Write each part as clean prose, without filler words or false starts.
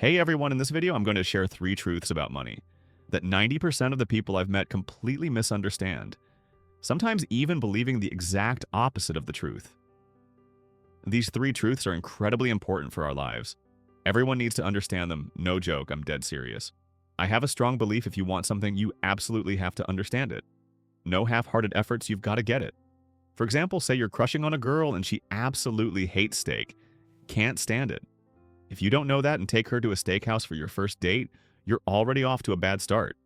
Hey everyone, in this video I'm going to share 3 truths about money that 90% of the people I've met completely misunderstand, sometimes even believing the exact opposite of the truth. These 3 truths are incredibly important for our lives. Everyone needs to understand them, no joke, I'm dead serious. I have a strong belief if you want something, you absolutely have to understand it. No half-hearted efforts, you've got to get it. For example, say you're crushing on a girl and she absolutely hates steak, can't stand it. If you don't know that and take her to a steakhouse for your first date, you're already off to a bad start.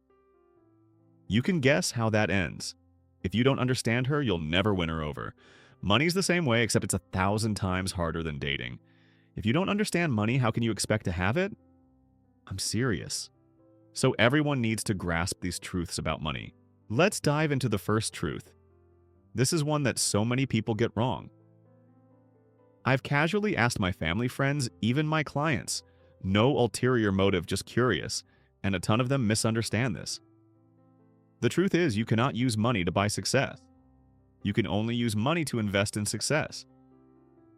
You can guess how that ends. If you don't understand her, you'll never win her over. Money's the same way, except it's 1,000 times harder than dating. If you don't understand money, how can you expect to have it? I'm serious. So everyone needs to grasp these truths about money. Let's dive into the first truth. This is one that so many people get wrong. I've casually asked my family friends, even my clients, no ulterior motive, just curious, and a ton of them misunderstand this. The truth is, you cannot use money to buy success. You can only use money to invest in success.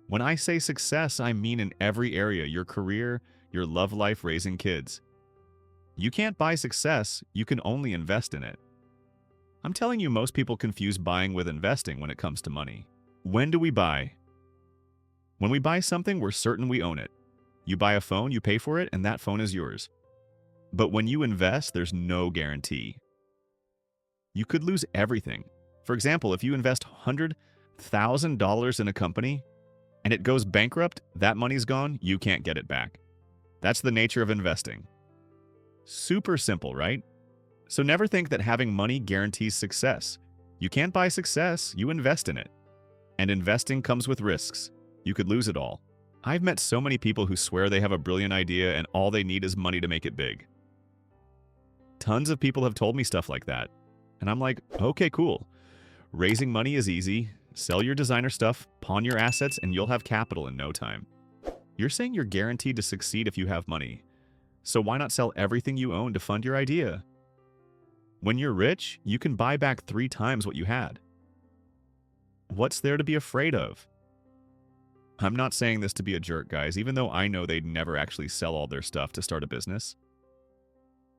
When I say success, I mean in every area, your career, your love life, raising kids. You can't buy success, you can only invest in it. I'm telling you, most people confuse buying with investing when it comes to money. When do we buy? When we buy something, we're certain we own it. You buy a phone, you pay for it, and that phone is yours. But when you invest, there's no guarantee. You could lose everything. For example, if you invest $100,000 in a company and it goes bankrupt, that money's gone, you can't get it back. That's the nature of investing. Super simple, right? So never think that having money guarantees success. You can't buy success, you invest in it. And investing comes with risks. You could lose it all. I've met so many people who swear they have a brilliant idea and all they need is money to make it big. Tons of people have told me stuff like that. And I'm like, okay, cool. Raising money is easy. Sell your designer stuff, pawn your assets, and you'll have capital in no time. You're saying you're guaranteed to succeed if you have money. So why not sell everything you own to fund your idea? When you're rich, you can buy back 3 times what you had. What's there to be afraid of? I'm not saying this to be a jerk, guys, even though I know they'd never actually sell all their stuff to start a business.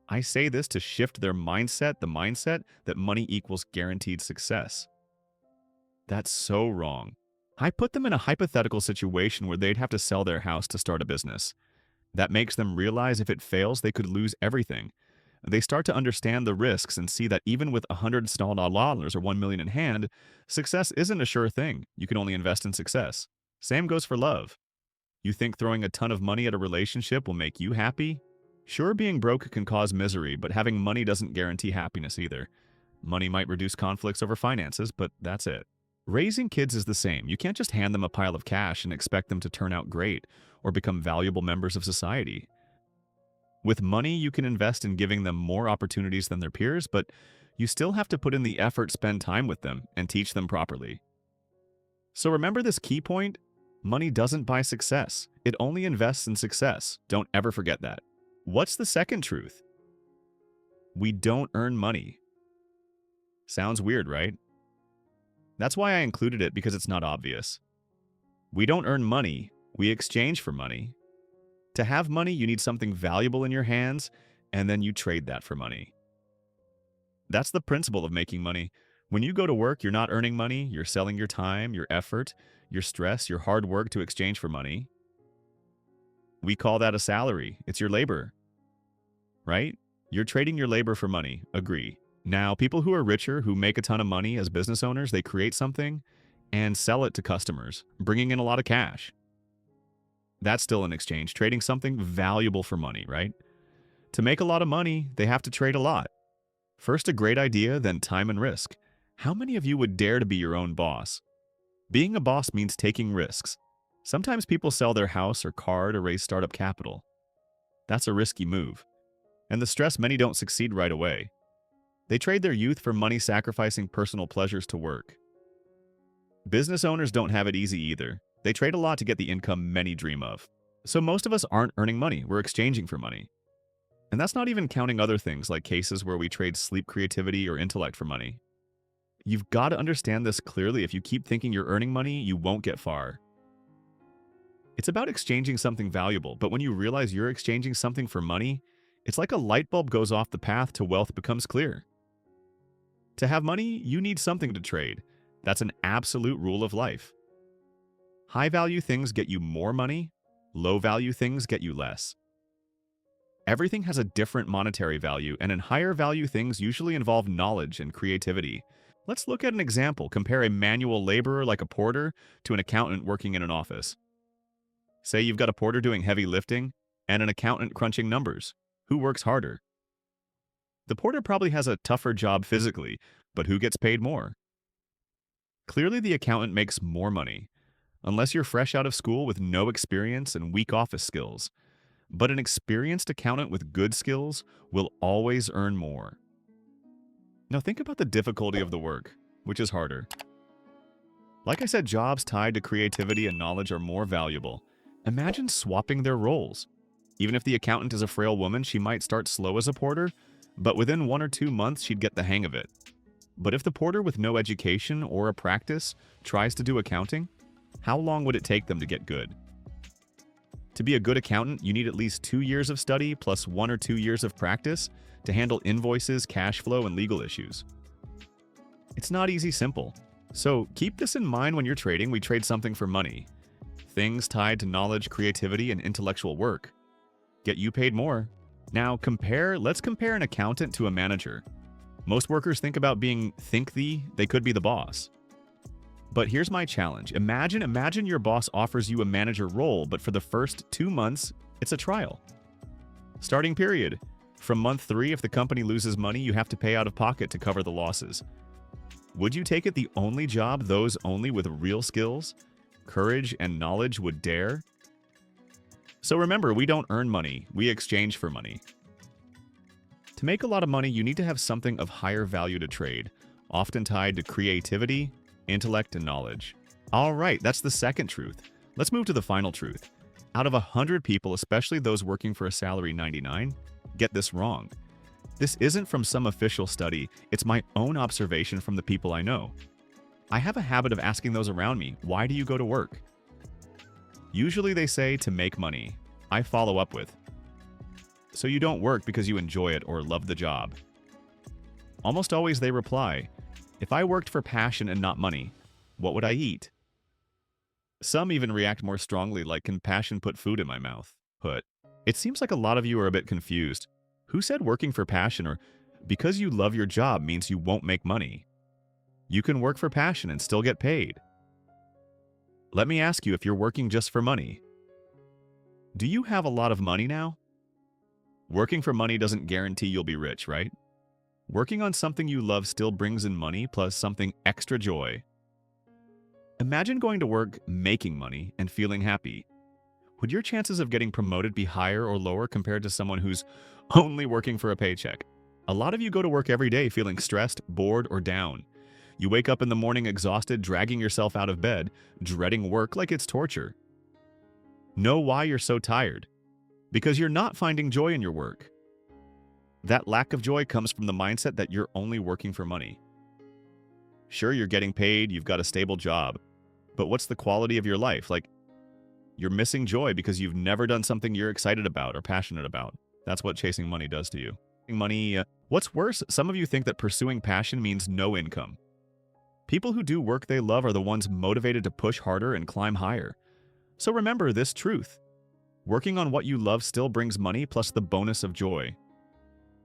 I say this to shift their mindset, the mindset that money equals guaranteed success. That's so wrong. I put them in a hypothetical situation where they'd have to sell their house to start a business. That makes them realize if it fails, they could lose everything. They start to understand the risks and see that even with $100,000 or $1 million in hand, success isn't a sure thing. You can only invest in success. Same goes for love. You think throwing a ton of money at a relationship will make you happy? Sure, being broke can cause misery, but having money doesn't guarantee happiness either. Money might reduce conflicts over finances, but that's it. Raising kids is the same. You can't just hand them a pile of cash and expect them to turn out great or become valuable members of society. With money, you can invest in giving them more opportunities than their peers, but you still have to put in the effort, spend time with them, and teach them properly. So remember this key point. Money doesn't buy success. It only invests in success. Don't ever forget that. What's the second truth? We don't earn money. Sounds weird, right? That's why I included it, because it's not obvious. We don't earn money. We exchange for money. To have money, you need something valuable in your hands, and then you trade that for money. That's the principle of making money. When you go to work, you're not earning money. You're selling your time, your effort, your stress, your hard work to exchange for money. We call that a salary. It's your labor, right? You're trading your labor for money. Agree. Now, people who are richer, who make a ton of money as business owners, they create something and sell it to customers, bringing in a lot of cash. That's still an exchange, trading something valuable for money, right? To make a lot of money, they have to trade a lot. First a great idea, then time and risk. How many of you would dare to be your own boss? Being a boss means taking risks. Sometimes people sell their house or car to raise startup capital. That's a risky move. And the stress, many don't succeed right away. They trade their youth for money, sacrificing personal pleasures to work. Business owners don't have it easy either. They trade a lot to get the income many dream of. So most of us aren't earning money, we're exchanging for money. And that's not even counting other things like cases where we trade sleep, creativity, or intellect for money. You've got to understand this clearly. If you keep thinking you're earning money, you won't get far. It's about exchanging something valuable, but when you realize you're exchanging something for money, it's like a light bulb goes off the path to wealth becomes clear. To have money, you need something to trade. That's an absolute rule of life. High-value things get you more money, low-value things get you less. Everything has a different monetary value, and in higher-value things usually involve knowledge and creativity. Let's look at an example. Compare a manual laborer like a porter to an accountant working in an office. Say you've got a porter doing heavy lifting and an accountant crunching numbers. Who works harder? The porter probably has a tougher job physically, but who gets paid more? Clearly, the accountant makes more money, unless you're fresh out of school with no experience and weak office skills. But an experienced accountant with good skills will always earn more. Now think about the difficulty of the work. Which is harder? Like I said, jobs tied to creativity and knowledge are more valuable. Imagine swapping their roles. Even if the accountant is a frail woman, she might start slow as a porter, but within 1 or 2 months, she'd get the hang of it. But if the porter with no education or a practice tries to do accounting, how long would it take them to get good? To be a good accountant, you need at least 2 years of study plus 1 or 2 years of practice to handle invoices, cash flow, and legal issues. It's not easy simple. So keep this in mind when you're trading. We trade something for money. Things tied to knowledge, creativity, and intellectual work. Get you paid more. Now let's compare an accountant to a manager. Most workers think about being they could be the boss. But here's my challenge. Imagine your boss offers you a manager role, but for the first 2 months, it's a trial. Starting period. From month 3, if the company loses money, you have to pay out of pocket to cover the losses. Would you take it the only job those only with real skills, courage, and knowledge would dare? So remember, we don't earn money, we exchange for money. To make a lot of money, you need to have something of higher value to trade, often tied to creativity, intellect, and knowledge. All right, that's the second truth. Let's move to the final truth. Out of 100 people, especially those working for a salary 99, get this wrong. This isn't from some official study, it's my own observation from the people I know. I have a habit of asking those around me, why do you go to work? Usually they say to make money. I follow up with, so you don't work because you enjoy it or love the job. Almost always they reply, if I worked for passion and not money, what would I eat? Some even react more strongly, like, can passion put food in my mouth? It seems like a lot of you are a bit confused. Who said working for passion or because you love your job means you won't make money? You can work for passion and still get paid. Let me ask you if you're working just for money. Do you have a lot of money now? Working for money doesn't guarantee you'll be rich, right? Working on something you love still brings in money plus something extra joy. Imagine going to work making money and feeling happy. Would your chances of getting promoted be higher or lower compared to someone who's only working for a paycheck? A lot of you go to work every day feeling stressed, bored, or down. You wake up in the morning exhausted, dragging yourself out of bed, dreading work like it's torture. Know why you're so tired? Because you're not finding joy in your work. That lack of joy comes from the mindset that you're only working for money. Sure, you're getting paid, you've got a stable job, but what's the quality of your life? Like, you're missing joy because you've never done something you're excited about or passionate about. That's what chasing money does to you. What's worse, some of you think that pursuing passion means no income. People who do work they love are the ones motivated to push harder and climb higher. So remember this truth. Working on what you love still brings money plus the bonus of joy.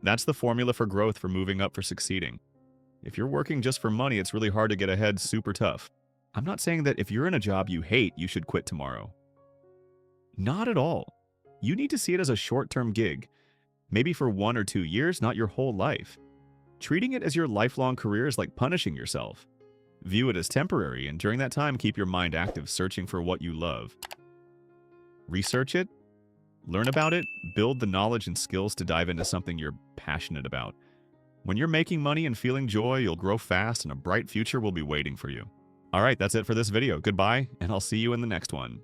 That's the formula for growth, for moving up, for succeeding. If you're working just for money, it's really hard to get ahead, super tough. I'm not saying that if you're in a job you hate, you should quit tomorrow. Not at all. You need to see it as a short-term gig, maybe for 1 or 2 years, not your whole life. Treating it as your lifelong career is like punishing yourself. View it as temporary, and during that time, keep your mind active, searching for what you love. Research it, learn about it, build the knowledge and skills to dive into something you're passionate about. When you're making money and feeling joy, you'll grow fast and a bright future will be waiting for you. All right, that's it for this video. Goodbye, and I'll see you in the next one.